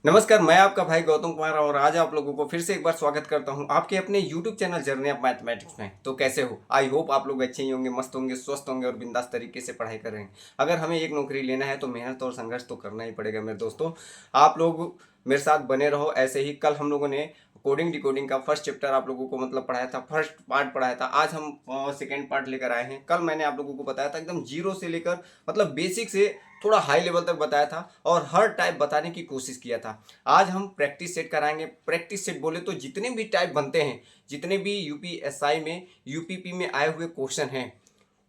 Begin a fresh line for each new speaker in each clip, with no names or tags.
नमस्कार, मैं आपका भाई गौतम कुमार और आज आप लोगों को फिर से एक बार स्वागत करता हूं आपके अपने YouTube channel journey of mathematics में। तो कैसे हो? आई होप आप लोग अच्छे ही होंगे, मस्त होंगे, स्वस्थ होंगे और बिंदास तरीके से पढ़ाई कर रहे हैं। अगर हमें एक नौकरी लेना है तो मेहनत और संघर्ष तो करना ही पड़ेगा मेरे दोस्तों। आप लोग मेरे साथ बने रहो ऐसे ही। कल हम लोगों ने कोडिंग डिकोडिंग का फर्स्ट चैप्टर आप लोगों को पढ़ाया था, फर्स्ट पार्ट पढ़ाया था। आज हम सेकेंड पार्ट लेकर आए हैं। कल मैंने आप लोगों को बताया था एकदम जीरो से लेकर बेसिक से थोड़ा हाई लेवल तक बताया था और हर टाइप बताने की कोशिश किया था। आज हम प्रैक्टिस सेट कराएंगे। प्रैक्टिस सेट बोले तो जितने भी टाइप बनते हैं, जितने भी यूपीएसआई में यूपीपी में आए हुए क्वेश्चन हैं,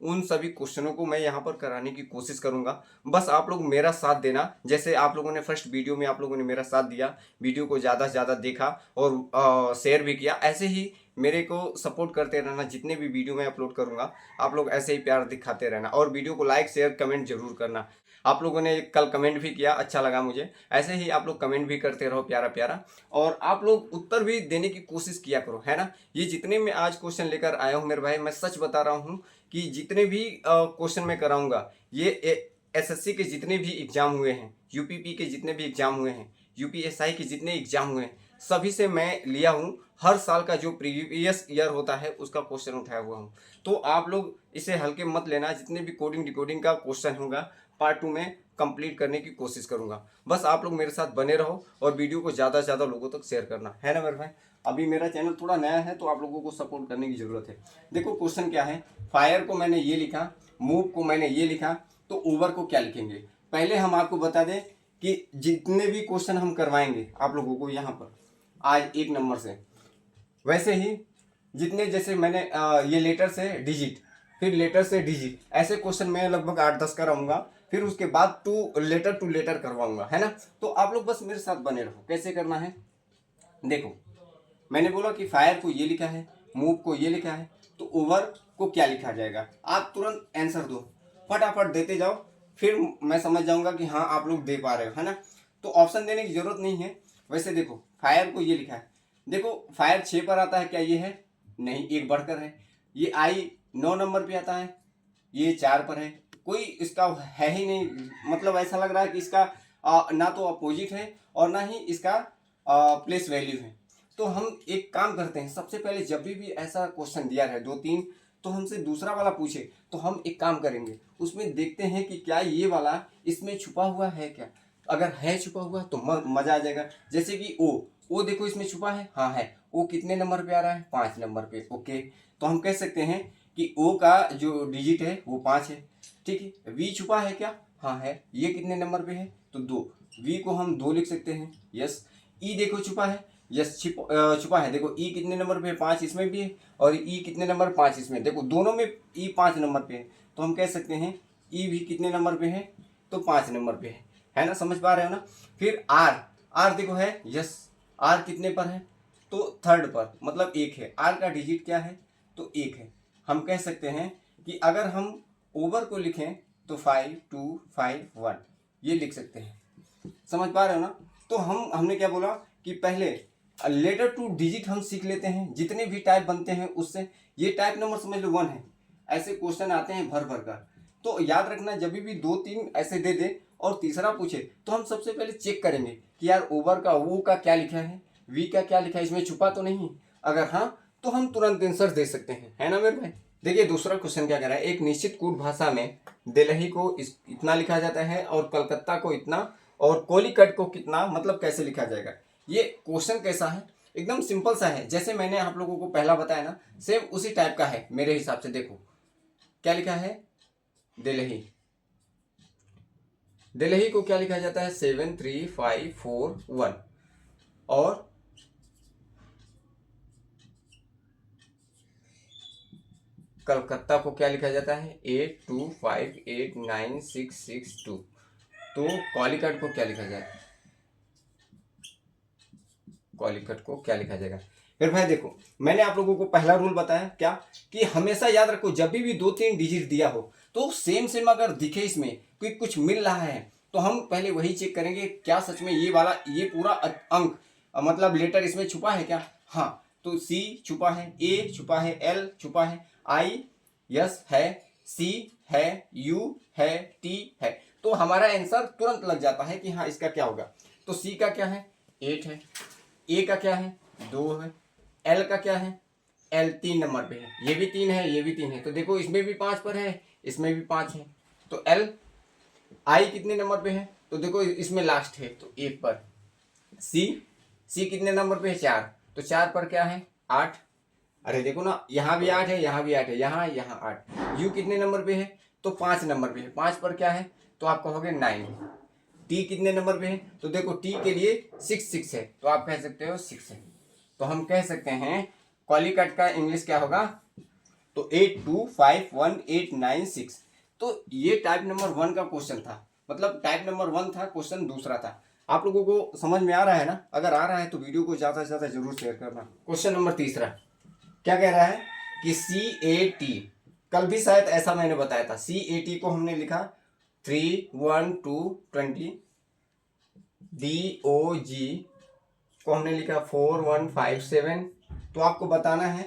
उन सभी क्वेश्चनों को मैं यहाँ पर कराने की कोशिश करूंगा। बस आप लोग मेरा साथ देना। जैसे आप लोगों ने फर्स्ट वीडियो में आप लोगों ने मेरा साथ दिया, वीडियो को ज़्यादा से ज़्यादा देखा और शेयर भी किया, ऐसे ही मेरे को सपोर्ट करते रहना। जितने भी वीडियो मैं अपलोड करूंगा आप लोग ऐसे ही प्यार दिखाते रहना और वीडियो को लाइक शेयर कमेंट जरूर करना। आप लोगों ने कल कमेंट भी किया, अच्छा लगा मुझे। ऐसे ही आप लोग कमेंट भी करते रहो प्यारा प्यारा, और आप लोग उत्तर भी देने की कोशिश किया करो, है ना। ये जितने मैं आज क्वेश्चन लेकर आया हूँ मेरे भाई, मैं सच बता रहा हूँ कि जितने भी क्वेश्चन मैं कराऊंगा ये एसएससी के जितने भी एग्जाम हुए हैं, यूपीपी के जितने भी एग्जाम हुए हैं, यूपीएसआई के जितने एग्जाम हुए हैं, सभी से मैं लिया हूँ। हर साल का जो प्रीवियस ईयर होता है उसका क्वेश्चन उठाया हुआ हूँ। तो आप लोग इसे हल्के मत लेना। जितने भी कोडिंग डिकोडिंग का क्वेश्चन होगा पार्ट 2 में कंप्लीट करने की कोशिश करूंगा। बस आप लोग मेरे साथ बने रहो और वीडियो को ज़्यादा से ज़्यादा लोगों तक शेयर करना, है ना मेरे भाई। अभी मेरा चैनल थोड़ा नया है तो आप लोगों को सपोर्ट करने की ज़रूरत है। देखो क्वेश्चन क्या है। फायर को मैंने ये लिखा, मूव को मैंने ये लिखा, तो ओवर को क्या लिखेंगे। पहले हम आपको बता दें कि जितने भी क्वेश्चन हम करवाएंगे आप लोगों को यहाँ पर आज 1 नंबर से, वैसे ही जितने, जैसे मैंने ये लेटर से डिजिट, फिर लेटर से डिजिट, ऐसे क्वेश्चन मैं लगभग 8-10 कराऊंगा। फिर उसके बाद टू लेटर करवाऊंगा, है ना। तो आप लोग बस मेरे साथ बने रहो। कैसे करना है देखो। मैंने बोला कि फायर को ये लिखा है, मूव को ये लिखा है, तो ओवर को क्या लिखा जाएगा। आप तुरंत आंसर दो, फटाफट देते जाओ, फिर मैं समझ जाऊंगा कि हाँ आप लोग दे पा रहे हो, है ना। तो ऑप्शन देने की जरूरत नहीं है। वैसे देखो फायर को ये लिखा है, देखो फायर 6 पर आता है क्या, ये है नहीं, एक बढ़कर है। ये आई 9 नंबर पे आता है, ये 4 पर है, कोई इसका है ही नहीं। मतलब ऐसा लग रहा है कि इसका ना तो अपोजिट है और ना ही इसका प्लेस वैल्यू है। तो हम एक काम करते हैं, सबसे पहले जब भी ऐसा क्वेश्चन दिया है 2-3, तो हमसे दूसरा वाला पूछे तो हम एक काम करेंगे, उसमें देखते हैं कि क्या ये वाला इसमें छुपा हुआ है क्या। अगर है छुपा हुआ तो मजा आ जाएगा। जैसे कि ओ देखो इसमें छुपा है, हाँ है। ओ कितने नंबर पे आ रहा है, 5 नंबर पे। ओके, तो हम कह सकते हैं कि ओ का जो डिजिट है वो 5 है। ठीक है, वी छुपा है क्या, हाँ है। ये कितने नंबर पे है, तो 2। वी को हम 2 लिख सकते हैं, यस। ई देखो छुपा है, यस छुपा है। देखो ई कितने नंबर पे है, 5 इसमें भी है, और ई कितने नंबर, 5 इसमें। देखो दोनों में ई 5 नंबर पे है, तो हम कह सकते हैं ई भी कितने नंबर पे है, तो 5 नंबर पे है ना। समझ पा रहे हो ना। फिर आर देखो है, यस। आर कितने पर है, तो 3rd पर, मतलब 1 है। आर का डिजिट क्या है, तो 1 है। हम कह सकते हैं कि अगर हम ओवर को लिखें तो 5 2 5 1 ये लिख सकते हैं। समझ पा रहे हो ना। तो हमने क्या बोला कि पहले लेटर टू डिजिट हम सीख लेते हैं, जितने भी टाइप बनते हैं उससे। ये टाइप नंबर समझ लो 1 है। ऐसे क्वेश्चन आते हैं भर भर कर, तो याद रखना जब भी 2-3 ऐसे दे दे और तीसरा पूछे तो हम सबसे पहले चेक करेंगे कि यार ओवर का वो का क्या लिखा है, वी का क्या लिखा है, इसमें छुपा तो नहीं। अगर हाँ तो हम तुरंत आंसर दे सकते हैं, है ना मेरे भाई। देखिए दूसरा क्वेश्चन क्या कह रहा है। एक निश्चित कूट भाषा में दिल्ली को इतना लिखा जाता है और कलकत्ता को इतना और कोलिकट को कितना, मतलब कैसे लिखा जाएगा। ये क्वेश्चन कैसा है, एकदम सिंपल सा है। जैसे मैंने आप लोगों को पहला बताया ना, सेम उसी टाइप का है मेरे हिसाब से। देखो क्या लिखा है, दिल्ली। दिल्ली को क्या लिखा जाता है, 7 3 5 4 1। और कलकत्ता को क्या लिखा जाता है, 8 2 5 8 9 6 6 2। तो कॉलिकट को क्या लिखा जाएगा, कॉलिकट को क्या लिखा जाएगा। फिर भाई देखो मैंने आप लोगों को पहला रूल बताया क्या, कि हमेशा याद रखो जब भी 2-3 डिजिट दिया हो तो सेम सेम अगर दिखे इसमें कोई कुछ मिल रहा है तो हम पहले वही चेक करेंगे क्या सच में ये वाला ये पूरा अंक मतलब लेटर इसमें छुपा है क्या। हाँ, तो सी छुपा है, ए छुपा है, एल छुपा है, आई यस है, सी है, यू है, टी है। तो हमारा आंसर तुरंत लग जाता है कि हाँ इसका क्या होगा। तो सी का क्या है 8 है, ए का क्या है 2 है, एल का क्या है एल 3 नंबर पे है, ये भी 3 है, ये भी 3 है, तो देखो इसमें भी 5 पर है, इसमें भी 5 है, तो एल आई कितने नंबर पे है, तो देखो इसमें लास्ट है तो 1 पर। सी सी कितने नंबर पे है 4, तो 4 पर क्या है 8, अरे देखो ना यहाँ भी 8 है, यहाँ भी 8 है, यहाँ 8। यू कितने नंबर पे है, तो 5 नंबर पे है, 5 पर क्या है तो आप कहोगे 9। टी कितने नंबर पे है, तो देखो टी के लिए 6 है, तो आप कह सकते हो 6 है, तो हम कह सकते हैं कॉलीकट का इंग्लिश क्या होगा, तो 825189 6। तो ये टाइप नंबर 1 का क्वेश्चन था, मतलब टाइप नंबर 1 था, क्वेश्चन दूसरा था। आप लोगों को समझ में आ रहा है ना, अगर आ रहा है तो वीडियो को ज़्यादा से ज़्यादा जरूर शेयर करना। क्वेश्चन नंबर तीसरा क्या कह रहा है कि CAT, कल भी शायद ऐसा मैंने बताया था, CAT को हमने लिखा 31220, DOG को हमने लिखा 4157। तो आपको बताना है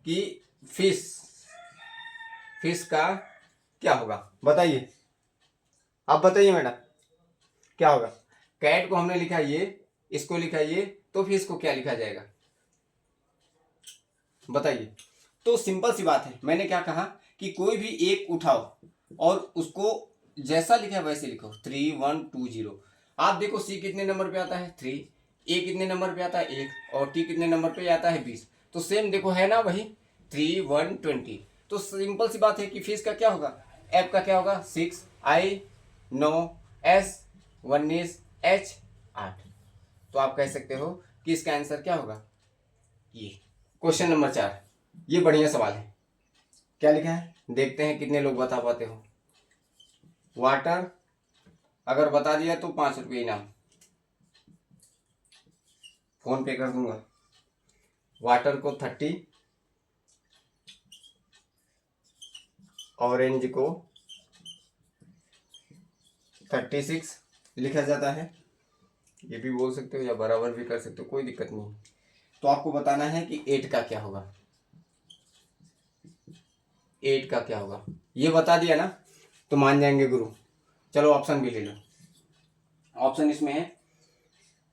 कि फिश का क्या होगा, बताइए, आप बताइए मैडम क्या होगा। कैट को हमने लिखा ये, इसको लिखा ये, तो फिश को क्या लिखा जाएगा बताइए। तो सिंपल सी बात है, मैंने क्या कहा कि कोई भी एक उठाओ और उसको जैसा लिखा है वैसे लिखो 3120। आप देखो सी कितने नंबर पे आता है 3, ए कितने नंबर पे आता है 1, और टी कितने नंबर पे आता है 20, तो सेम देखो है ना वही 3120। तो सिंपल सी बात है कि फिश का क्या होगा, एफ का क्या होगा 6, आई 9, एस 19, एच 8। तो आप कह सकते हो कि इसका आंसर क्या होगा ये। क्वेश्चन नंबर 4, ये बढ़िया सवाल है, क्या लिखा है देखते हैं कितने लोग बता पाते हो। वाटर, अगर बता दिया तो 5 रुपये इनाम, फोन पे कर दूंगा। वाटर को 30, ऑरेंज को 36 लिखा जाता है, ये भी बोल सकते हो या बराबर भी कर सकते हो, कोई दिक्कत नहीं। तो आपको बताना है कि 8 का क्या होगा, 8 का क्या होगा, ये बता दिया ना तो मान जाएंगे गुरु। चलो ऑप्शन भी ले लो, ऑप्शन इसमें है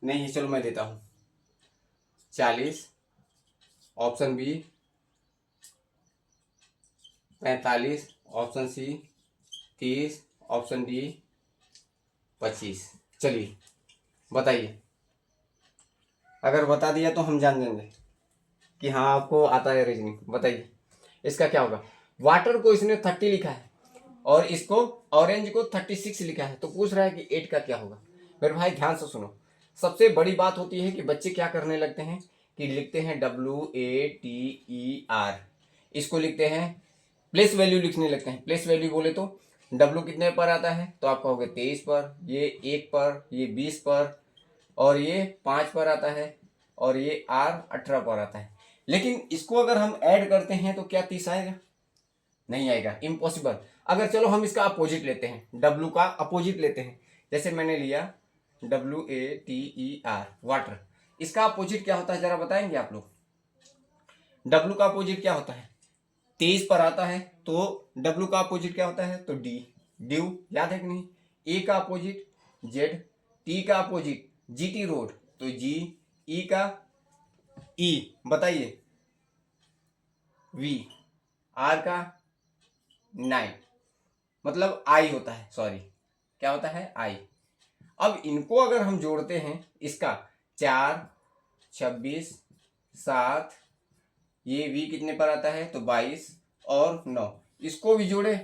नहीं, चलो मैं देता हूँ 40, option B 45, option C 30, option D 25। चलिए बताइए, अगर बता दिया तो हम जान जाएंगे कि हाँ आपको आता है रीजनिंग। बताइए इसका क्या होगा। वाटर को इसने 30 लिखा है और इसको ऑरेंज को 36 लिखा है, तो पूछ रहा है कि 8 का क्या होगा। मेरे भाई ध्यान से सुनो, सबसे बड़ी बात होती है कि बच्चे क्या करने लगते हैं कि लिखते हैं WATER, इसको लिखते हैं प्लेस वैल्यू लिखने लगते हैं। प्लेस वैल्यू बोले तो W कितने पर आता है, तो आप कहोगे 23 पर, ये 1 पर, ये 20 पर, और ये 5 पर आता है, और ये R 18 पर आता है। लेकिन इसको अगर हम ऐड करते हैं तो क्या 30 आएगा, नहीं आएगा, इम्पॉसिबल। अगर चलो हम इसका अपोजिट लेते हैं, W का अपोजिट लेते हैं, जैसे मैंने लिया WATER वाटर, इसका अपोजिट क्या होता है जरा बताएंगे आप लोग। W का अपोजिट क्या होता है, 23 पर आता है, तो W का अपोजिट क्या होता है, तो D, ड्यू, याद है कि नहीं। A का अपोजिट Z, T का अपोजिट GT रोड, तो G, E का E, बताइए V, R का 9, मतलब I होता है, सॉरी क्या होता है I। अब इनको अगर हम जोड़ते हैं, इसका 4, 26, 7, ये V कितने पर आता है, तो 22 और 9, इसको भी जोड़े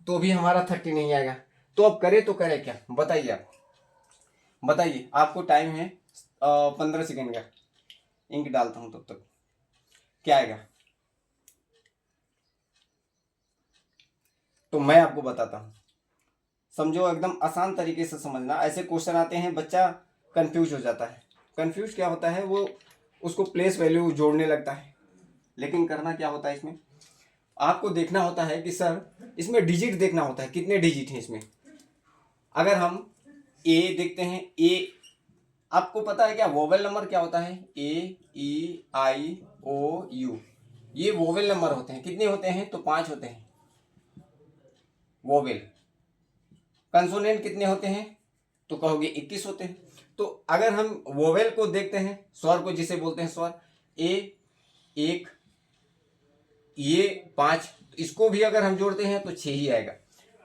तो भी हमारा 30 नहीं आएगा। तो अब करे तो करे क्या, बताइए आप, बताइए। आपको टाइम है 15 सेकेंड का, इंक डालता हूं तब तक, क्या आएगा। तो मैं आपको बताता हूं, समझो एकदम आसान तरीके से समझना। ऐसे क्वेश्चन आते हैं बच्चा कंफ्यूज हो जाता है। कंफ्यूज क्या होता है, वो उसको प्लेस वैल्यू जोड़ने लगता है। लेकिन करना क्या होता है इसमें, आपको देखना होता है कि सर इसमें डिजिट देखना होता है, कितने डिजिट हैं इसमें। अगर हम ए देखते हैं, ए आपको पता है क्या वोवेल नंबर क्या होता है, AEIOU, ये वोवेल नंबर होते हैं। कितने होते हैं, तो 5 होते हैं वोवेल। कंसोनेंट कितने होते हैं, तो कहोगे 21 होते हैं। तो अगर हम वोवेल को देखते हैं, स्वर को जिसे बोलते हैं स्वर, ए, एक, ये 5, इसको भी अगर हम जोड़ते हैं तो 6 ही आएगा।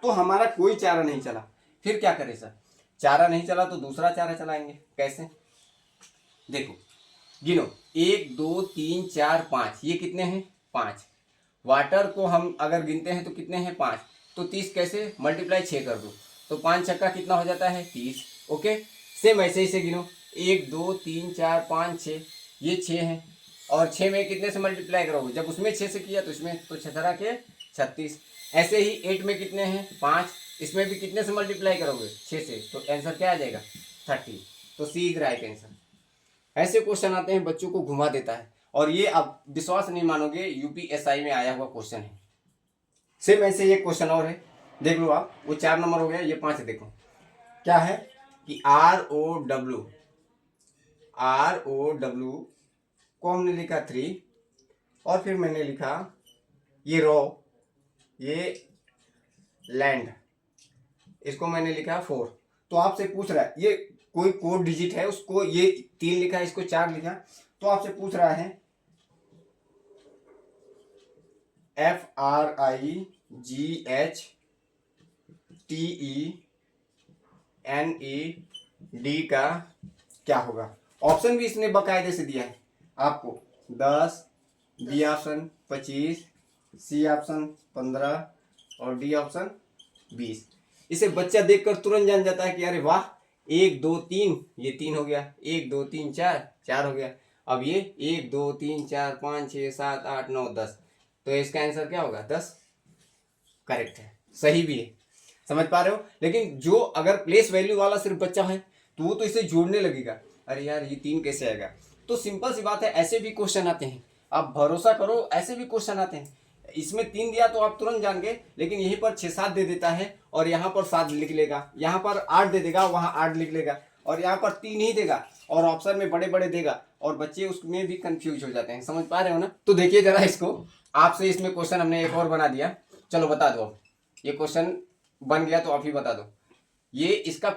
तो हमारा कोई चारा नहीं चला, फिर क्या करें सर? चारा नहीं चला तो दूसरा चारा चलाएंगे। कैसे? देखो, गिनो, 1 2 3 4 5, ये कितने हैं? 5। वाटर को हम अगर गिनते हैं तो कितने हैं? 5। तो 30 कैसे? मल्टीप्लाई 6 कर दो, तो 5 छक्का कितना हो जाता है? 30। ओके, सेम ऐसे ही से गिनो, 1 2 3 4 5 6, ये 6 हैं, और 6 में कितने से मल्टीप्लाई करोगे? जब उसमें 6 से किया तो इसमें, तो 6 के 36। ऐसे ही 8 में कितने हैं? 5, इसमें भी कितने से मल्टीप्लाई करोगे? 6 से, तो आंसर क्या आ जाएगा? 30। तो सी इज राइट आंसर। ऐसे क्वेश्चन आते हैं, बच्चों को घुमा देता है, और ये आप विश्वास नहीं मानोगे, यूपीएसआई में आया हुआ क्वेश्चन है। सेम ऐसे ये क्वेश्चन और है, देख लो आप, वो 4 नंबर हो गया, ये 5 है। देखो क्या है कि ROW को हमने लिखा 3, और फिर मैंने लिखा ये रो, ये लैंड, इसको मैंने लिखा 4। तो आपसे पूछ रहा है, ये कोई कोड डिजिट है, उसको ये 3 लिखा है, इसको 4 लिखा, तो आपसे पूछ रहा है FRIGHTENED का क्या होगा? ऑप्शन भी इसने बाकायदे से दिया है आपको, 10, बी ऑप्शन 25, सी ऑप्शन 15 और डी ऑप्शन 20। इसे बच्चा देखकर तुरंत जान जाता है कि अरे वाह, 1 2 3, ये 3 हो गया, 1 2 3 4, 4 हो गया। अब ये 1 2 3 4 5 6 7 8 9 10, तो इसका आंसर क्या होगा? 10। करेक्ट है, सही भी है, समझ पा रहे हो? लेकिन जो अगर प्लेस वैल्यू वाला सिर्फ बच्चा है तो वो तो इसे जोड़ने लगेगा, अरे यार ये 3 कैसे आएगा? तो सिंपल सी बात है, ऐसे भी क्वेश्चन आते हैं, आप भरोसा करो, ऐसे भी क्वेश्चन आते हैं। इसमें 3 दिया तो आप तुरंत जान गए, लेकिन यहीं पर 6 7 दे देता है, और यहाँ पर 7 लिख लेगा, यहाँ पर 8 दे देगा, वहाँ 8 लिख लेगा, और यहाँ पर 3 ही देगा, और ऑप्शन में बड़े बड़े देगा, और बच्चे उसमें भी कंफ्यूज हो जाते हैं। समझ पा रहे हो ना? तो देखिए जरा इसको, आपसे इसमें क्वेश्चन हमने एक और बना दिया, चलो बता दो। ये क्वेश्चन बन गया तो आप ही बता दो। ये इसका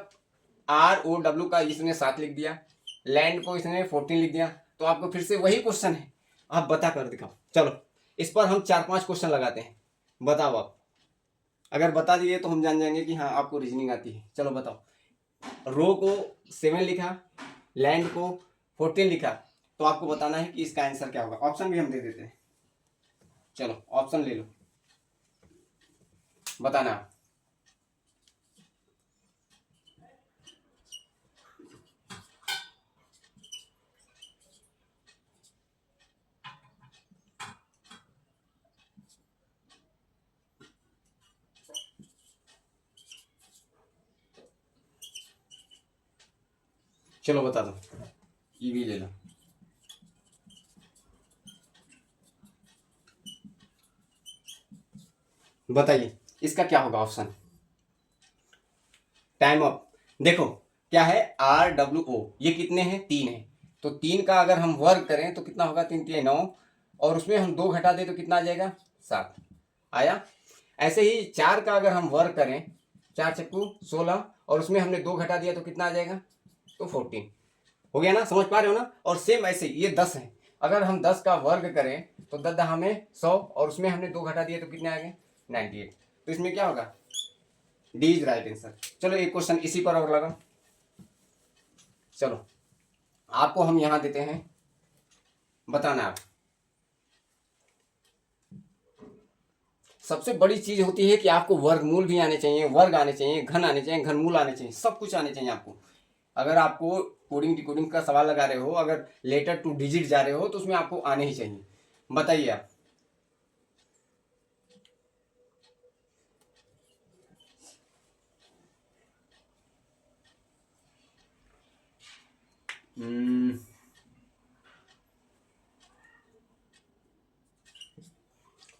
ROW का इसने 7 लिख दिया, लैंड को इसने 14 लिख दिया, तो आपको फिर से वही क्वेश्चन है, आप बता कर दिखाओ। चलो इस पर हम 4-5 क्वेश्चन लगाते हैं, बताओ आप। अगर बता दिए तो हम जान जाएंगे कि हाँ आपको रीजनिंग आती है। चलो बताओ, रो को 7 लिखा, लैंड को 14 लिखा, तो आपको बताना है कि इसका आंसर क्या होगा। ऑप्शन भी हम दे देते हैं, चलो ऑप्शन ले लो, बताना आप। चलो बता दो, ये भी ले लो। बताइए इसका क्या होगा ऑप्शन। Time up. देखो क्या है, ROW, ये कितने हैं? 3 है, तो 3 का अगर हम वर्ग करें तो कितना होगा? 3 3 9, और उसमें हम 2 घटा दें तो कितना आ जाएगा? 7 आया। ऐसे ही 4 का अगर हम वर्ग करें, 4 चक्कू 16, और उसमें हमने 2 घटा दिया तो कितना आ जाएगा? तो 14 हो गया ना? समझ पा रहे हो ना? और सेम ऐसे ये 10 है, अगर हम 10 का वर्ग करें तो 10 हमें 100, और उसमें हमने 2 घटा दिए तो कितने आ गए? 98। तो इसमें क्या होगा? D is right answer. चलो एक क्वेश्चन इसी पर और लगा, चलो आपको हम यहां देते हैं, बताना आप। सबसे बड़ी चीज होती है कि आपको वर्गमूल भी आने चाहिए, वर्ग आने चाहिए, घन आने चाहिए, घनमूल आने चाहिए, सब कुछ आने चाहिए आपको। अगर आपको कोडिंग डिकोडिंग का सवाल लगा रहे हो, अगर लेटर टू डिजिट जा रहे हो, तो उसमें आपको आने ही चाहिए। बताइए आप।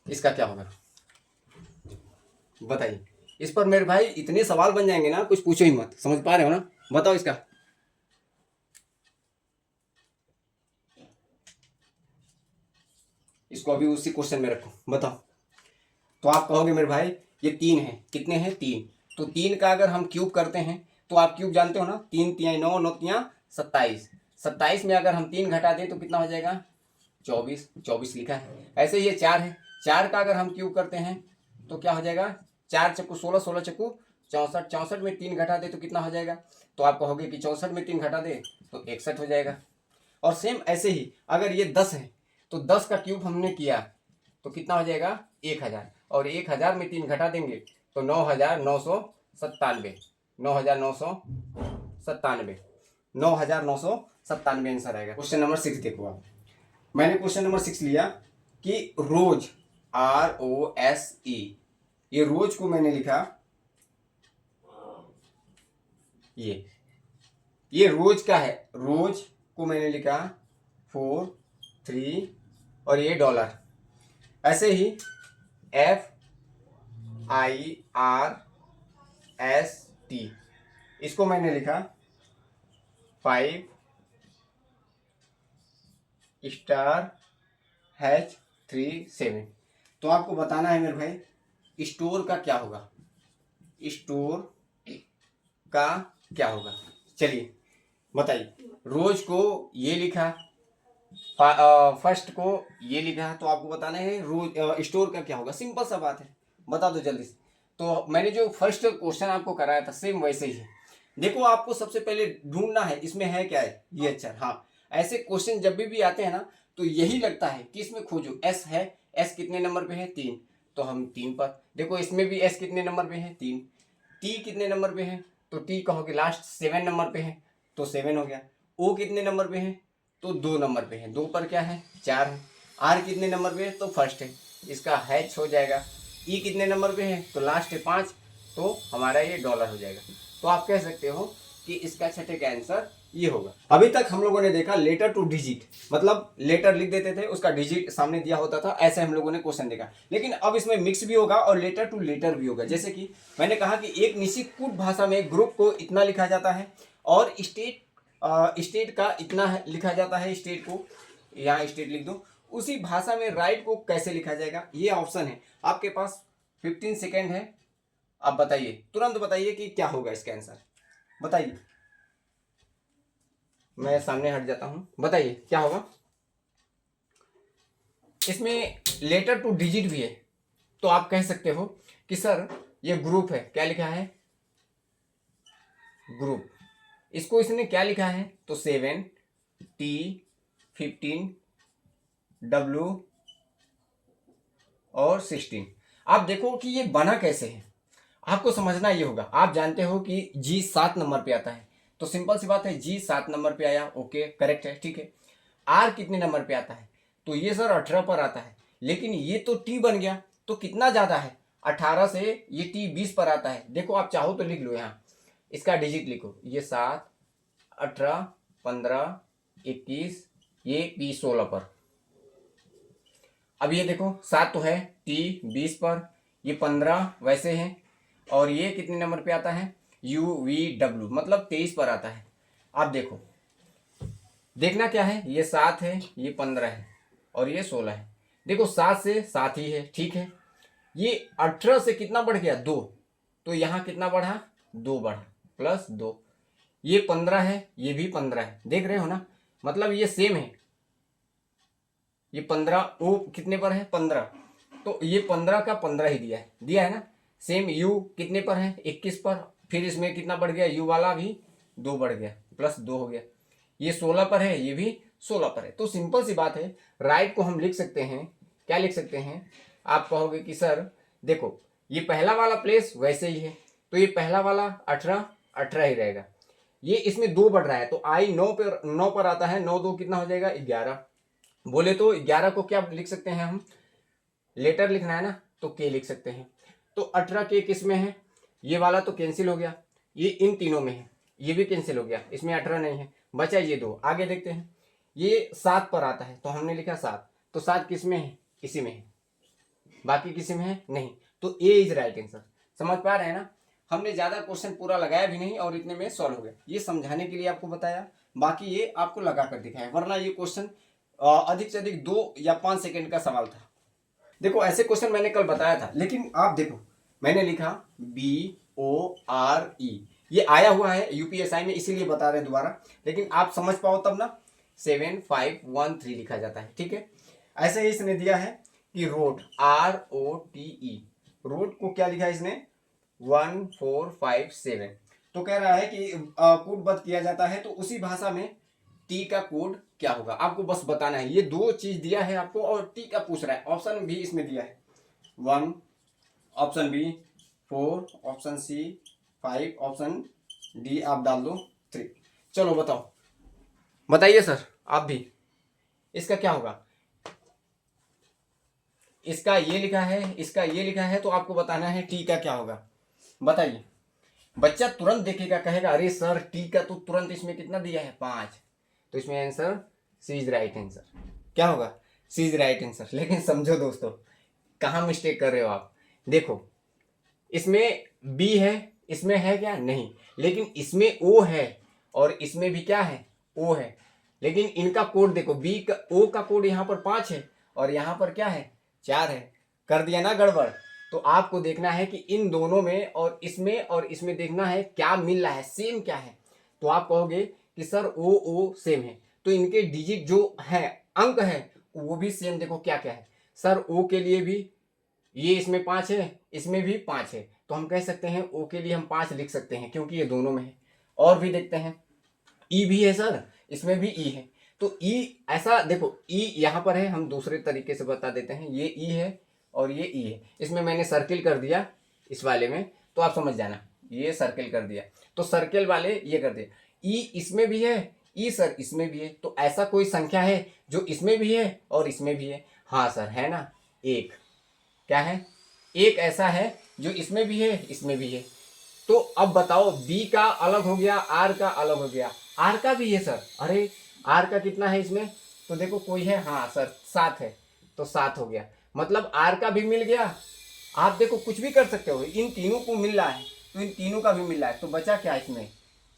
इसका क्या होगा बताइए। इस पर मेरे भाई इतने सवाल बन जाएंगे ना, कुछ पूछो ही मत। समझ पा रहे हो ना? बताओ इसका। इसको अभी उसी क्वेश्चन में रखो, बताओ। तो आप कहोगे मेरे भाई ये 3 है, कितने हैं? 3। तो 3 का अगर हम क्यूब करते हैं तो आप क्यूब जानते हो ना, 3 तियाई 9, 9 तिया 27, 27 में अगर हम 3 घटा दें तो कितना हो जाएगा 24, 24 लिखा है। ऐसे ये 4 है, 4 का अगर हम क्यूब करते हैं तो क्या हो जाएगा 4 चक्कू 16, 16 चक्कू 64, 64 में 3 घटा दे तो कितना हो जाएगा, तो आप कहोगे कि 64 में 3 घटा दे तो 61 हो जाएगा। और सेम ऐसे ही अगर ये 10 है तो 10 का क्यूब हमने किया तो कितना हो जाएगा 1000, और 1000 में 3 घटा देंगे तो 9997, 9997, 9997 आंसर आएगा। क्वेश्चन नंबर 6 देखो आप, मैंने क्वेश्चन नंबर 6 लिया कि रोज ROSE, ये रोज को मैंने लिखा ये रोज का है, रोज को मैंने लिखा 4 3 और ये डॉलर। ऐसे ही FIRST, इसको मैंने लिखा 5 स्टार H37। तो आपको बताना है मेरे भाई स्टोर का क्या होगा, स्टोर का क्या होगा। चलिए बताइए, रोज को ये लिखा, फर्स्ट को ये लिखा, तो आपको बताना है रोज स्टोर का क्या होगा। सिंपल सा बात है, बता दो जल्दी से। तो मैंने जो फर्स्ट क्वेश्चन आपको कराया था सेम वैसे ही है। देखो आपको सबसे पहले ढूंढना है इसमें है क्या है ये अक्षर। हाँ, ऐसे क्वेश्चन जब भी आते हैं ना तो यही लगता है कि इसमें खोजो, एस है, एस कितने नंबर पे है 3, तो हम 3 पर। देखो इसमें भी एस कितने नंबर पे है 3, टी कितने नंबर पे है तो टी कहोगे लास्ट 7 नंबर पे है तो 7 हो गया। ओ कितने नंबर पे है तो 2 नंबर पे है, 2 पर क्या है 4 है। आर कितने नंबर पे है तो फर्स्ट है, इसका हैच हो जाएगा। ई कितने नंबर पे है तो लास्ट है 5, तो हमारा ये डॉलर हो जाएगा। तो आप कह सकते हो कि इसका छठे का आंसर ये होगा। अभी तक हम लोगों ने देखा लेटर टू डिजिट, मतलब लेटर लिख देते थे उसका डिजिट सामने दिया होता था, ऐसे हम लोगों ने क्वेश्चन देखा। लेकिन अब इसमें मिक्स भी होगा और लेटर टू लेटर भी होगा। जैसे कि मैंने कहा कि एक निश्चित कुट भाषा में ग्रुप को इतना लिखा जाता है और स्टेट का इतना लिखा जाता है, स्टेट को यहाँ स्टेट लिख दो। उसी भाषा में राइट को कैसे लिखा जाएगा, ये ऑप्शन है आपके पास। 15 सेकेंड है, अब बताइए, तुरंत बताइए कि क्या होगा इसका आंसर, बताइए। मैं सामने हट जाता हूं, बताइए क्या होगा। इसमें लेटर टू डिजिट भी है, तो आप कह सकते हो कि सर ये ग्रुप है, क्या लिखा है ग्रुप। इसको इसने क्या लिखा है तो 7 T 15 W और 16। आप देखो कि ये बना कैसे है, आपको समझना ये होगा। आप जानते हो कि G 7 नंबर पे आता है, तो सिंपल सी बात है G 7 नंबर पे आया, ओके करेक्ट है, ठीक है। R कितने नंबर पे आता है तो ये सर 18 पर आता है, लेकिन ये तो T बन गया तो कितना ज़्यादा है 18 से ये T 20 पर आता है। देखो आप चाहो तो लिख लो, यहाँ इसका डिजिट लिखो, ये 7 18 15 21 ये P 16 पर। अब ये देखो 7 तो है T 20 पर, ये 15 वैसे है, और ये कितने नंबर पे आता है UVW मतलब 23 पर आता है। आप देखो, देखना क्या है, ये 7 है, ये 15 है और ये 16 है। देखो 7 से 7 ही है, ठीक है। ये 18 से कितना बढ़ गया 2, तो यहाँ कितना बढ़ा 2 बढ़ा प्लस 2। ये 15 है, ये भी 15 है, देख रहे हो ना, मतलब ये सेम है। ये 15 ओ कितने पर है 15, तो ये 15 का 15 ही दिया है ना। सेम यू कितने पर है 21 पर, फिर इसमें कितना बढ़ गया यू वाला भी 2 बढ़ गया प्लस 2 हो गया। ये 16 पर है, ये भी 16 पर है। तो सिंपल सी बात है, राइट को हम लिख सकते हैं, क्या लिख सकते हैं, आप कहोगे कि सर देखो ये पहला वाला प्लेस वैसे ही है, तो ये पहला वाला 18 18 ही रहेगा। ये इसमें 2 बढ़ रहा है तो आई 9 पर आता है, 9 2 कितना हो जाएगा 11। बोले तो 11 को क्या लिख सकते हैं हम, लेटर लिखना है ना तो के लिख सकते हैं। तो 18 के किस में है, ये वाला तो कैंसिल हो गया, ये इन तीनों में है, ये भी कैंसिल हो गया, इसमें 18 नहीं है, बचा ये 2। आगे देखते हैं, ये 7 पर आता है तो हमने लिखा 7, तो 7 किस में है इसी में है, बाकी किसी में है नहीं, तो ए इज राइट आंसर। समझ पा रहे हैं ना, हमने ज़्यादा क्वेश्चन पूरा लगाया भी नहीं और इतने में सॉल्व हो गया। ये समझाने के लिए आपको बताया, बाकी ये आपको लगा कर दिखाया, वरना ये क्वेश्चन अधिक से अधिक 2 या 5 सेकेंड का सवाल था। देखो ऐसे क्वेश्चन मैंने कल बताया था, लेकिन आप देखो मैंने लिखा BORE, ये आया हुआ है यूपीएसआई में, इसीलिए बता रहे हैं दोबारा, लेकिन आप समझ पाओ तब ना। 7513 लिखा जाता है, ठीक है। ऐसे ही इसने दिया है कि रोट, ROTE, रोट को क्या लिखा है इसने 1457। तो कह रहा है कि कोडबद्ध किया जाता है तो उसी भाषा में टी का कोड क्या होगा, आपको बस बताना है। ये दो चीज दिया है आपको और टी का पूछ रहा है। ऑप्शन भी इसमें दिया है 1, option B 4, option C 5, option D आप डाल दो 3। चलो बताओ, बताइए सर आप भी, इसका क्या होगा। इसका ये लिखा है, इसका ये लिखा है, तो आपको बताना है टी का क्या होगा। बताइए। बच्चा तुरंत देखेगा, कहेगा अरे सर टी का तो तुरंत इसमें कितना दिया है 5, तो इसमें answer C is right answer. क्या होगा, सी इज राइट आंसर। लेकिन समझो दोस्तों, कहाँ मिस्टेक कर रहे हो आप। देखो इसमें बी है, इसमें है क्या नहीं, लेकिन इसमें ओ है और इसमें भी क्या है ओ है। लेकिन इनका कोड देखो, बी का ओ का कोड यहाँ पर 5 है और यहाँ पर क्या है 4 है। कर दिया ना गड़बड़। तो आपको देखना है कि इन दोनों में और इसमें देखना है क्या मिल रहा है, सेम क्या है। तो आप कहोगे कि सर ओ सेम है, तो इनके डिजिट जो है अंक है वो भी सेम। देखो क्या क्या है सर, ओ के लिए भी ये इसमें 5 है, इसमें भी 5 है, तो हम कह सकते हैं ओ के लिए हम 5 लिख सकते हैं क्योंकि ये दोनों में है। और भी देखते हैं, ई भी है सर, इसमें भी ई है, तो ई ऐसा देखो, ई यहाँ पर है, हम दूसरे तरीके से बता देते हैं। ये ई है और ये ई है, इसमें मैंने सर्किल कर दिया इस वाले में, तो आप समझ जाना, ये सर्किल कर दिया तो सर्किल वाले ये कर दिया। ई इसमें भी है, ई सर इसमें भी है, तो ऐसा कोई संख्या है जो इसमें भी है और इसमें भी है। हाँ सर है ना, एक क्या है, एक ऐसा है जो इसमें भी है इसमें भी है। तो अब बताओ, बी का अलग हो गया, आर का अलग हो गया, आर का भी है सर। अरे आर का कितना है इसमें, तो देखो कोई है, हाँ सर 7 है, तो 7 हो गया, मतलब आर का भी मिल गया। आप देखो कुछ भी कर सकते हो, इन तीनों को मिल रहा है तो इन तीनों का भी मिल रहा है, तो बचा क्या इसमें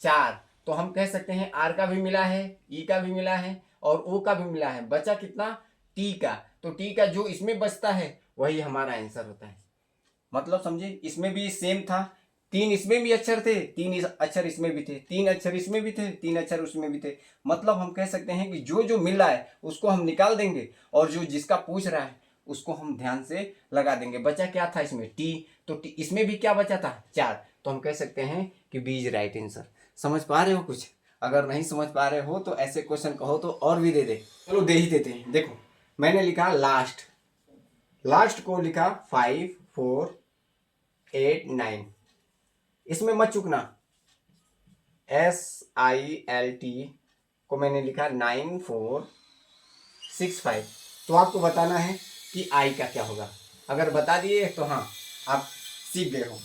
4। तो हम कह सकते हैं आर का भी मिला है, ई का भी मिला है और ओ का भी मिला है, बचा कितना टी का। तो टी का जो इसमें बचता है वही हमारा आंसर होता है। मतलब समझे, इसमें भी सेम था, 3 इसमें भी अक्षर थे, 3 अक्षर इसमें भी थे, 3 अक्षर इसमें भी थे, 3 अक्षर उसमें भी थे। मतलब हम कह सकते हैं कि जो जो मिल रहा है उसको हम निकाल देंगे और जो जिसका पूछ रहा है उसको हम ध्यान से लगा देंगे। बचा क्या था इसमें टी, तो टी इसमें भी क्या बचा था 4, तो हम कह सकते हैं कि बी इज राइट आंसर। समझ पा रहे हो कुछ। अगर नहीं समझ पा रहे हो तो ऐसे क्वेश्चन कहो तो और भी दे दे, चलो दे ही देते हैं। देखो मैंने लिखा लास्ट, लास्ट को लिखा 5 4 8 9, इसमें मत चुकना। SILT को मैंने लिखा 9465। तो आपको बताना है कि आई का क्या होगा। अगर बता दिए तो हाँ आप सीख गए हो।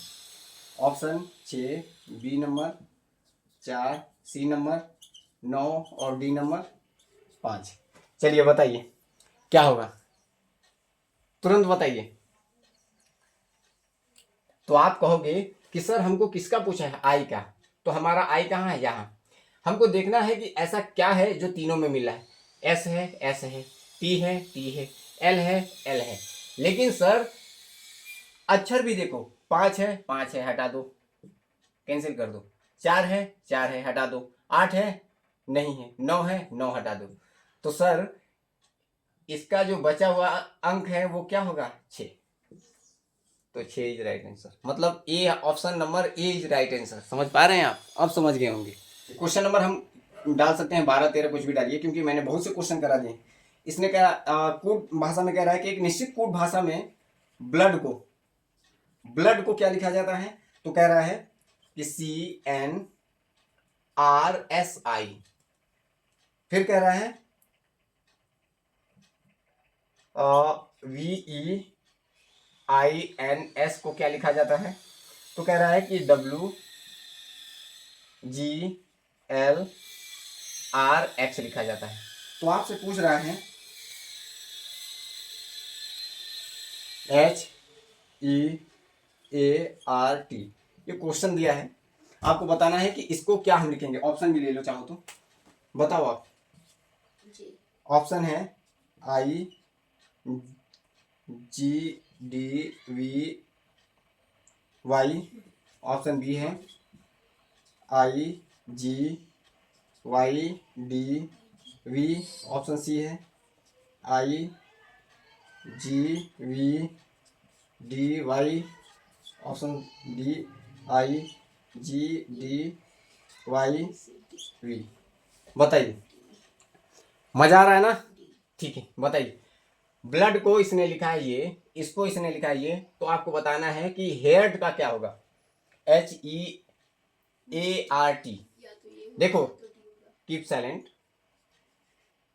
Option 6 B number, 4 C number, 9 और डी नंबर 5। चलिए बताइए क्या होगा, तुरंत बताइए। तो आप कहोगे कि सर हमको किसका पूछा है आई का, तो हमारा आई कहाँ है यहाँ। हमको देखना है कि ऐसा क्या है जो तीनों में मिला है। एस है एस है, टी है टी है, एल है एल है। लेकिन सर अक्षर भी देखो, 5 है 5 है हटा दो, कैंसिल कर दो, 4 है 4 है हटा दो, 8 है नहीं है, 9 है 9 हटा दो। तो सर इसका जो बचा हुआ अंक है वो क्या होगा 6। तो 6 इज राइट आंसर, मतलब A option number A is right answer. समझ पा रहे हैं आप, अब समझ गए होंगे। क्वेश्चन नंबर हम डाल सकते हैं 12 13 कुछ भी डालिए, क्योंकि मैंने बहुत से क्वेश्चन करा दिए। इसने कहा कोड भाषा में कह रहा है कि एक निश्चित कोड भाषा में ब्लड को क्या लिखा जाता है, तो कह रहा है कि CNRSI। फिर कह रहा है VEINS को क्या लिखा जाता है, तो कह रहा है कि WGLRX लिखा जाता है। तो आपसे पूछ रहा है HEART, ये क्वेश्चन दिया है, आपको बताना है कि इसको क्या हम लिखेंगे। ऑप्शन भी ले लो चाहो तो, बताओ आप। ऑप्शन है IGDVY, ऑप्शन बी है IGYDV ऑप्शन सी है IGVDY ऑप्शन डी IGDYV। बताइए, मजा आ रहा है ना? ठीक है, बताइए। ब्लड को इसने लिखा है ये, इसको इसने लिखा है ये, तो आपको बताना है कि हेयर्ट का क्या होगा। HEART। देखो, कीप साइलेंट,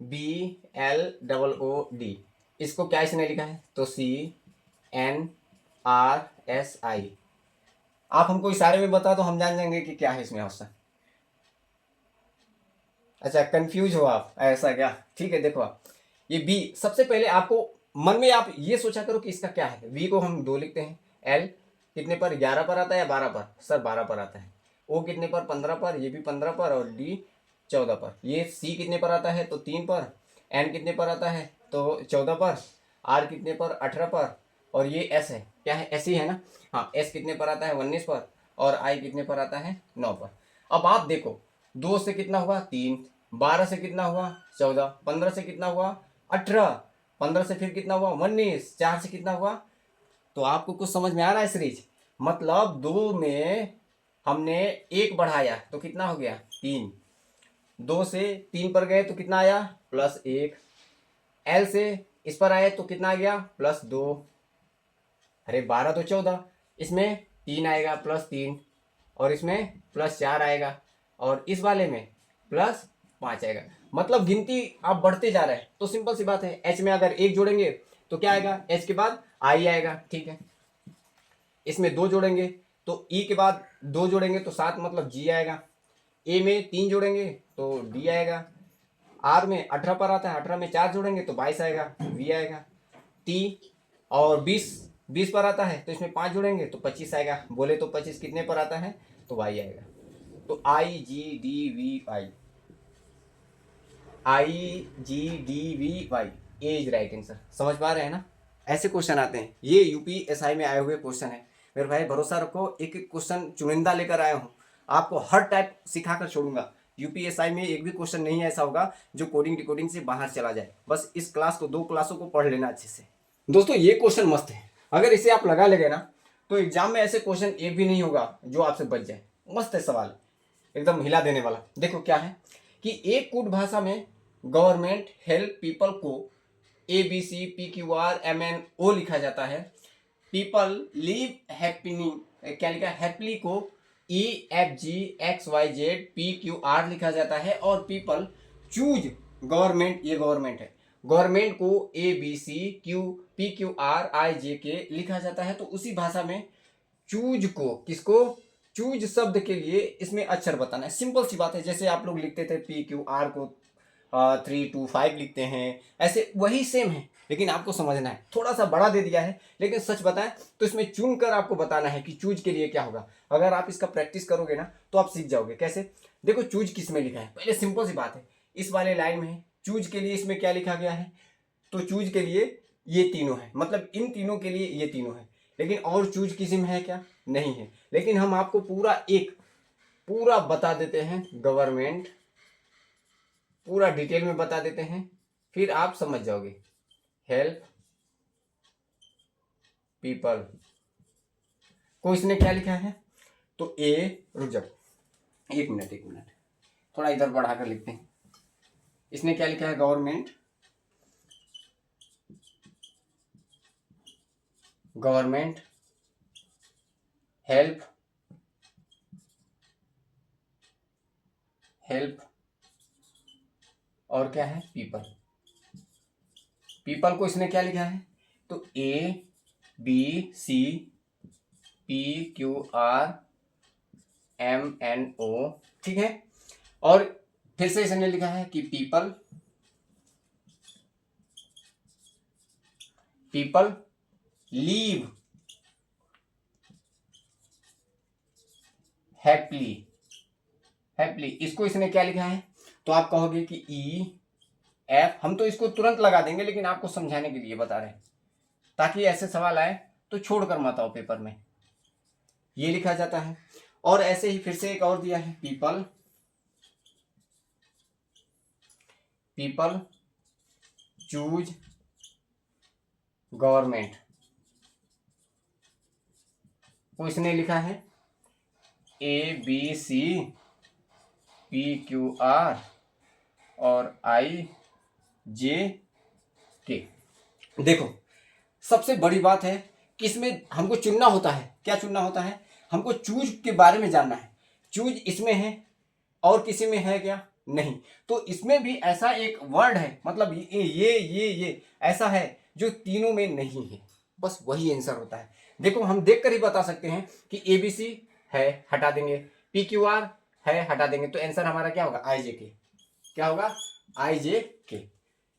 BLOOD, इसको क्या इसने लिखा है? तो CNRSI। आप हमको इशारे में बता दो, हम जान जाएंगे कि क्या है इसमें ऑप्शन। अच्छा, कंफ्यूज हो आप, ऐसा क्या? ठीक है, देखो आप, ये बी, सबसे पहले आपको मन में आप ये सोचा करो कि इसका क्या है। वी को हम 2 लिखते हैं। एल कितने पर? 11 पर आता है या 12 पर? सर 12 पर आता है। ओ कितने पर? 15 पर, ये भी 15 पर, और डी 14 पर। ये सी कितने पर आता है? तो 3 पर। एन कितने पर आता है? तो 14 पर। आर कितने पर? 18 पर। और ये एस है, क्या है? एस ही है ना? हाँ, एस कितने पर आता है? 19 पर। और आई कितने पर आता है? 9 पर। अब आप देखो, 2 से कितना हुआ? 3, 12 से कितना हुआ? 14, 15 से कितना हुआ? 18, 15 से फिर कितना हुआ? 19, 4 से कितना हुआ? तो आपको कुछ समझ में आ रहा है सीरीज? मतलब 2 में हमने 1 बढ़ाया तो कितना हो गया? 3। 2 से 3 पर गए तो कितना आया? +1। एल से इस पर आए तो कितना आ गया? +2। अरे 12 तो 14, इसमें 3 आएगा, +3, और इसमें +4 आएगा, और इस वाले में +5 आएगा। मतलब गिनती आप बढ़ते जा रहे हैं। तो सिंपल सी बात है, एच में अगर 1 जोड़ेंगे तो क्या आएगा? एच के बाद आई आएगा, ठीक है। इसमें 2 जोड़ेंगे तो ई के बाद 2 जोड़ेंगे तो 7, मतलब जी आएगा। ए में 3 जोड़ेंगे तो डी आएगा। आर में 18 पर आता है, 18 में 4 जोड़ेंगे तो 22 आएगा, वी आएगा। टी और 20 पर आता है तो इसमें 5 जोड़ेंगे तो 25 आएगा। बोले तो 25 कितने पर आता है? तो वाई आएगा। तो IGDVY, IGDVY, A is right answer. समझ पा रहे हैं ना? ऐसे क्वेश्चन आते हैं, ये यूपीएसआई में आए हुए क्वेश्चन है। मेरे भाई भरोसा रखो, एक एक क्वेश्चन चुनिंदा लेकर आया हूँ, आपको हर टाइप सिखा कर छोड़ूंगा। यूपीएसआई में एक भी क्वेश्चन नहीं ऐसा होगा जो कोडिंग डिकोडिंग से बाहर चला जाए। बस इस क्लास को, 2 क्लासों को पढ़ लेना अच्छे से। दोस्तों, ये क्वेश्चन मस्त है, अगर इसे आप लगा लेंगे ना तो एग्जाम में ऐसे क्वेश्चन एक भी नहीं होगा जो आपसे बच जाए। मस्त है सवाल, एकदम हिला देने वाला। देखो क्या है कि एक कूट भाषा में गवर्नमेंट हेल्प पीपल को ABCPQRMNO लिखा जाता है। पीपल लिव हैप्पीनिंग, क्या लिखा है? हैप्पीली को EFGXYZPQR लिखा जाता है। और पीपल चूज गवर्नमेंट, ये गवर्नमेंट है, गवर्नमेंट को ABCQPQRIJK लिखा जाता है। तो उसी भाषा में चूज को, किसको? चूज शब्द के लिए इसमें अक्षर बताना है। सिंपल सी बात है, जैसे आप लोग लिखते थे PQR को 3 2 5 लिखते हैं, ऐसे वही सेम है, लेकिन आपको समझना है। थोड़ा सा बड़ा दे दिया है, लेकिन सच बताएं तो इसमें चुन कर आपको बताना है कि चूज के लिए क्या होगा। अगर आप इसका प्रैक्टिस करोगे ना तो आप सीख जाओगे। कैसे? देखो, चूज किस में लिखा है, पहले सिंपल सी बात है, इस वाले लाइन में है। चूज के लिए इसमें क्या लिखा गया है? तो चूज के लिए ये तीनों है, मतलब इन तीनों के लिए ये तीनों है। लेकिन और चूज किसी में है क्या? नहीं है। लेकिन हम आपको पूरा बता देते हैं, गवर्नमेंट, पूरा डिटेल में बता देते हैं, फिर आप समझ जाओगे। हेल्प पीपल को इसने क्या लिखा है? तो रुक जाओ, एक मिनट, थोड़ा इधर बढ़ाकर लिखते हैं। इसने क्या लिखा है? गवर्नमेंट हेल्प और क्या है? पीपल को इसने क्या लिखा है? तो ABCPQRMNO, ठीक है। और फिर से इसने लिखा है कि पीपल लीव हैप्पीली, इसको इसने क्या लिखा है? तो आप कहोगे कि EF, हम तो इसको तुरंत लगा देंगे, लेकिन आपको समझाने के लिए बता रहे हैं, ताकि ऐसे सवाल आए तो छोड़कर मत आओ पेपर में। ये लिखा जाता है। और ऐसे ही फिर से एक और दिया है, पीपल, पीपल चूज गवर्नमेंट, वो इसने लिखा है ABC PQR और IJK। देखो सबसे बड़ी बात है कि इसमें हमको चुनना होता है, क्या चुनना होता है, हमको चूज के बारे में जानना है। चूज इसमें है और किसी में है क्या, नहीं। तो इसमें भी ऐसा एक वर्ड है, मतलब ये ऐसा है जो तीनों में नहीं है, बस वही आंसर होता है। देखो हम देखकर ही बता सकते हैं कि ABC है, हटा देंगे, PQR है, हटा देंगे, तो आंसर हमारा क्या होगा, IJK। क्या होगा, IJK।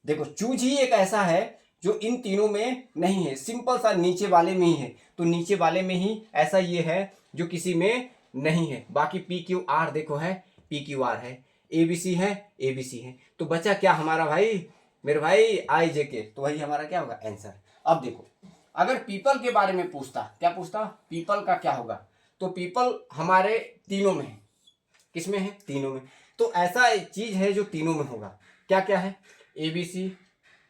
देखो चूज ही एक ऐसा है जो इन तीनों में नहीं है, सिंपल सा नीचे वाले में ही है, तो नीचे वाले में ही ऐसा ये है जो किसी में नहीं है। बाकी PQR देखो है, PQR है, ABC है, ABC है, तो बचा क्या हमारा भाई, मेरे भाई IJK, तो वही हमारा क्या होगा आंसर। अब देखो अगर पीपल के बारे में पूछता, क्या पूछता, पीपल का क्या होगा, तो पीपल हमारे तीनों में है, किसमें है, तीनों में। तो ऐसा एक चीज है जो तीनों में होगा, क्या क्या है, ABC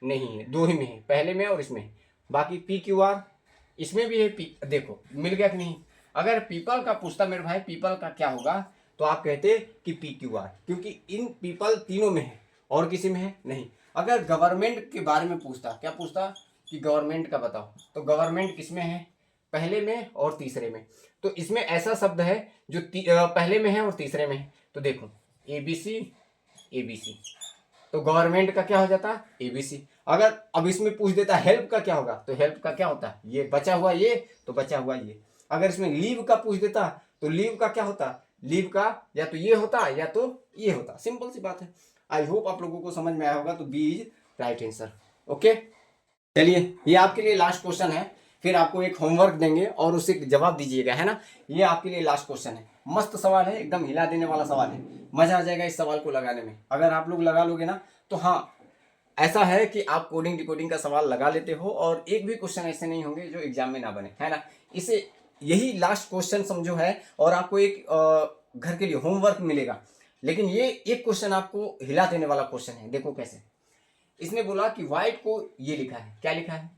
नहीं है, दो ही में है, पहले में और इसमें। बाकी PQR इसमें भी है, देखो मिल गया कि नहीं। अगर पीपल का पूछता मेरे भाई पीपल का क्या होगा, तो आप कहते कि PQR, क्योंकि इन पीपल तीनों में है और किसी में है नहीं। अगर गवर्नमेंट के बारे में पूछता, क्या पूछता कि गवर्नमेंट का बताओ, तो गवर्नमेंट किसमें है, पहले में और तीसरे में। तो इसमें ऐसा शब्द है जो पहले में है और तीसरे में है, तो देखो ABC ABC, तो गवर्नमेंट का क्या हो जाता, ABC। अगर अब इसमें पूछ देता हेल्प का क्या होगा, तो हेल्प का क्या होता, ये बचा हुआ ये, तो बचा हुआ ये। अगर इसमें लीव का पूछ देता तो लीव का क्या होता, लीव का या तो ये होता या तो ये होता, सिंपल सी बात है। आई होप आप लोगों को समझ में आया होगा, तो B is right answer. Okay चलिए ये आपके लिए लास्ट क्वेश्चन है, फिर आपको एक होमवर्क देंगे और उसे जवाब दीजिएगा, है ना। ये आपके लिए लास्ट क्वेश्चन है, मस्त सवाल है, एकदम हिला देने वाला सवाल है, मजा आ जाएगा इस सवाल को लगाने में। अगर आप लोग लगा लोगे ना, तो हाँ ऐसा है कि आप कोडिंग डिकोडिंग का सवाल लगा लेते हो और एक भी क्वेश्चन ऐसे नहीं होंगे जो एग्जाम में ना बने, है ना। इसे यही लास्ट क्वेश्चन समझो है, और आपको एक घर के लिए होमवर्क मिलेगा। लेकिन ये एक क्वेश्चन आपको हिला देने वाला क्वेश्चन है, देखो कैसे। इसने बोला कि व्हाइट को ये लिखा है, क्या लिखा है,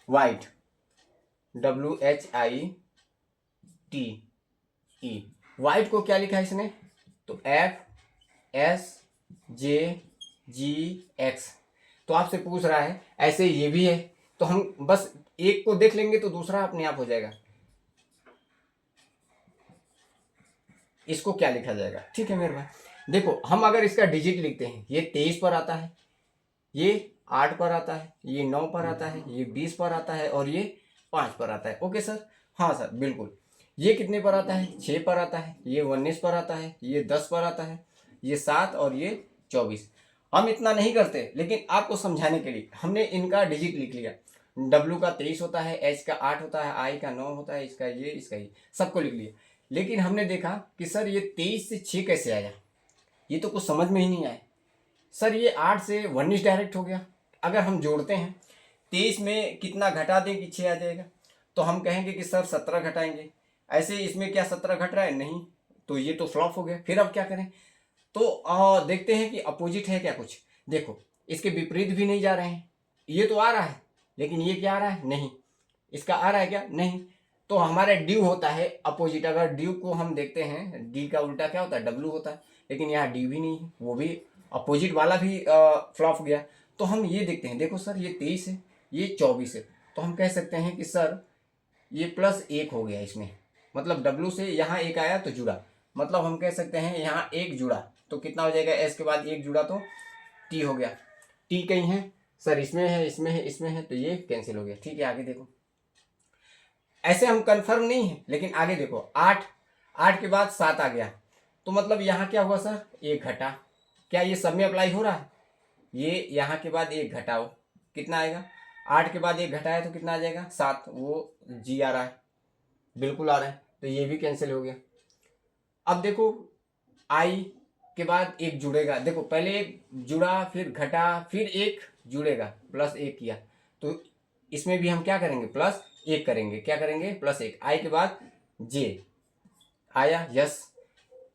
व्हाइट, WHITE, व्हाइट को क्या लिखा है इसने, तो FSJGX। तो आपसे पूछ रहा है ऐसे ये भी है, तो हम बस एक को देख लेंगे तो दूसरा अपने आप हो जाएगा। इसको क्या लिखा जाएगा, ठीक है मेरे भाई। देखो हम अगर इसका डिजिट लिखते हैं, ये 23 पर आता है, ये 8 पर आता है, ये 9 पर आता है, ये 20 पर आता है और ये 5 पर आता है। ओके सर, हाँ सर बिल्कुल। ये कितने पर आता है, 6 पर आता है, ये 19 पर आता है, ये 10 पर आता है, ये 7 और ये 24। हम इतना नहीं करते, लेकिन आपको समझाने के लिए हमने इनका डिजिट लिख लिया। W का 23 होता है, H का 8 होता है, I का 9 होता है, इसका ये सबको लिख लिया। लेकिन हमने देखा कि सर ये 23 से 6 कैसे आया, ये तो कुछ समझ में ही नहीं आया। सर ये 8 से 19 डायरेक्ट हो गया। अगर हम जोड़ते हैं 23 में कितना घटा दें कि 6 आ जाएगा, तो हम कहेंगे कि सर 17 घटाएंगे। ऐसे इसमें क्या 17 घट रहा है, नहीं, तो ये तो फ्लॉप हो गया। फिर अब क्या करें, तो देखते हैं कि अपोजिट है क्या कुछ। देखो इसके विपरीत भी नहीं जा रहे हैं, ये तो आ रहा है, लेकिन ये क्या आ रहा है, नहीं। इसका आ रहा है क्या, नहीं। तो हमारा ड्यू होता है अपोजिट। अगर ड्यू को हम देखते हैं, डी का उल्टा क्या होता है, डब्ल्यू होता है, लेकिन यहाँ डी भी नहीं है, वो भी अपोजिट वाला भी फ्लॉप हो गया। तो हम ये देखते हैं, देखो सर ये 23 है, ये 24 है, तो हम कह सकते हैं कि सर ये +1 हो गया इसमें, मतलब डब्ल्यू से यहाँ एक आया तो जुड़ा, मतलब हम कह सकते हैं यहाँ एक जुड़ा, तो कितना हो जाएगा, एस के बाद एक जुड़ा तो टी हो गया। टी कहीं है सर, इसमें है, इसमें है, इसमें है, तो ये कैंसिल हो गया। ठीक है आगे देखो, ऐसे हम कंफर्म नहीं है, लेकिन आगे देखो 8 के बाद 7 आ गया, तो मतलब यहाँ क्या हुआ सर, एक घटा। क्या ये सब में अप्लाई हो रहा है, ये यहाँ के बाद एक घटाओ, कितना आएगा, 8 के बाद एक घटाया तो कितना आ जाएगा, 7, वो जी आ रहा है, बिल्कुल आ रहा है, तो ये भी कैंसिल हो गया। अब देखो आई के बाद एक जुड़ेगा, देखो पहले एक जुड़ा, फिर घटा, फिर एक जुड़ेगा, +1 किया, तो इसमें भी हम क्या करेंगे, +1 करेंगे, क्या करेंगे, +1। आई के बाद जे, आया? यस।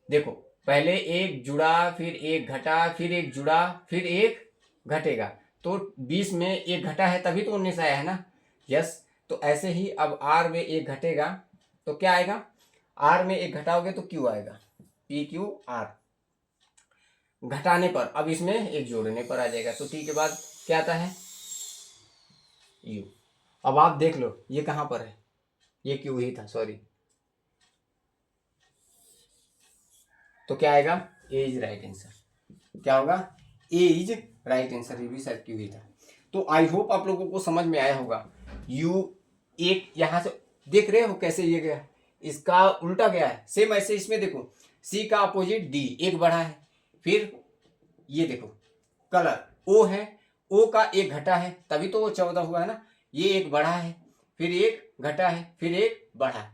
देखो पहले एक जुड़ा, फिर एक घटा, फिर एक जुड़ा, फिर एक घटेगा, तो 20 में एक घटा है तभी तो 19 आया है ना। यस। तो ऐसे ही अब आर में एक घटेगा तो क्या आएगा? आर में एक घटाओगे तो क्यू आएगा, पी क्यू आर। घटाने पर, अब इसमें एक जोड़ने पर आ जाएगा, तो टी के बाद क्या आता है? यू। अब आप देख लो ये कहां पर है, ये क्यू ही था, सॉरी। तो क्या आएगा? ए इज राइट आंसर। क्या होगा? ए इज राइट आंसर। ये भी शायद क्यू ही था। तो आई होप आप लोगों को समझ में आया होगा। यू एक यहां से देख रहे हो कैसे ये गया, इसका उल्टा गया है। सेम ऐसे इसमें देखो, सी का अपोजिट डी, एक बढ़ा है, फिर ये देखो कलर ओ है, ओ का एक घटा है तभी तो वो 14 हुआ है ना। ये एक बढ़ा है, फिर एक घटा है, फिर एक बढ़ा है।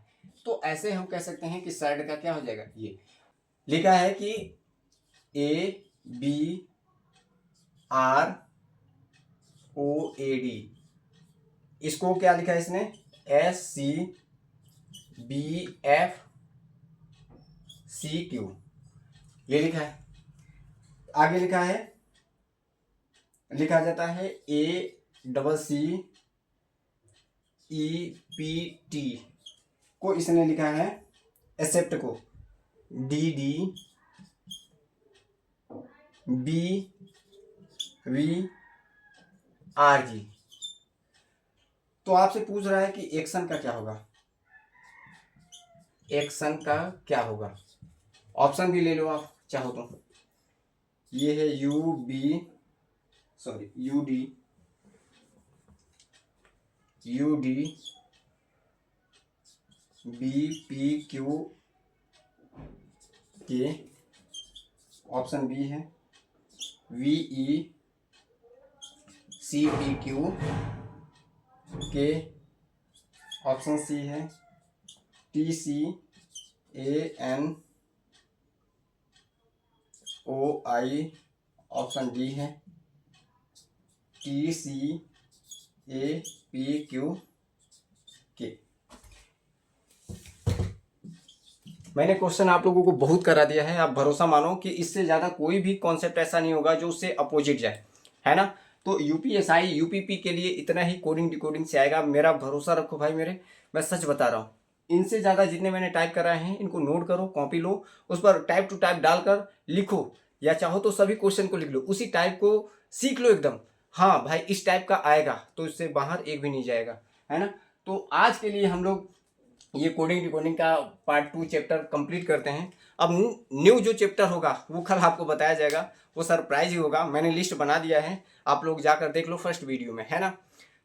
तो ऐसे हम कह सकते हैं कि साइड का क्या हो जाएगा? ये लिखा है कि A B R O A D, इसको क्या लिखा है इसने? S C B F C Q, ये लिखा है। आगे लिखा है, लिखा जाता है A double C E P T को इसने लिखा है एक्सेप्ट को D D B V R G. तो आपसे पूछ रहा है कि एक्शन का क्या होगा? एक्शन का क्या होगा? ऑप्शन भी ले लो आप चाहो तो। ये है U B, sorry U D, U D B P Q K, option B है V E C P Q K, option C है T C A N O I, option D है T C A P Q K. मैंने question आप लोगों को बहुत करा दिया है, आप भरोसा मानो कि इससे ज़्यादा कोई भी कॉन्सेप्ट ऐसा नहीं होगा जो उससे अपोजिट जाए, है ना। तो यूपीएसआई यूपीपी के लिए इतना ही कोडिंग डिकोडिंग से आएगा, मेरा भरोसा रखो भाई मेरे, मैं सच बता रहा हूँ। इनसे ज़्यादा जितने मैंने टाइप कराए हैं इनको नोट करो, कॉपी लो, उस पर टाइप टू टाइप डालकर लिखो, या चाहो तो सभी क्वेश्चन को लिख लो, उसी टाइप को सीख लो एकदम। हाँ भाई इस टाइप का आएगा तो इससे बाहर एक भी नहीं जाएगा, है ना। तो आज के लिए हम लोग ये कोडिंग डिकोडिंग का पार्ट 2 चैप्टर कंप्लीट करते हैं। अब न्यू जो चैप्टर होगा वो कल आपको बताया जाएगा, वो सरप्राइज ही होगा। मैंने लिस्ट बना दिया है, आप लोग जाकर देख लो फर्स्ट वीडियो में, है ना।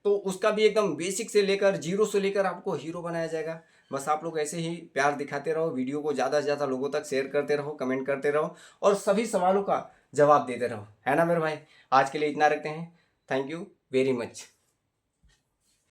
तो उसका भी एकदम बेसिक से लेकर जीरो से लेकर आपको हीरो बनाया जाएगा। बस आप लोग ऐसे ही प्यार दिखाते रहो, वीडियो को ज़्यादा से ज़्यादा लोगों तक शेयर करते रहो, कमेंट करते रहो और सभी सवालों का जवाब देते रहो, है ना मेरे भाई। आज के लिए इतना रखते हैं। Thank you very much.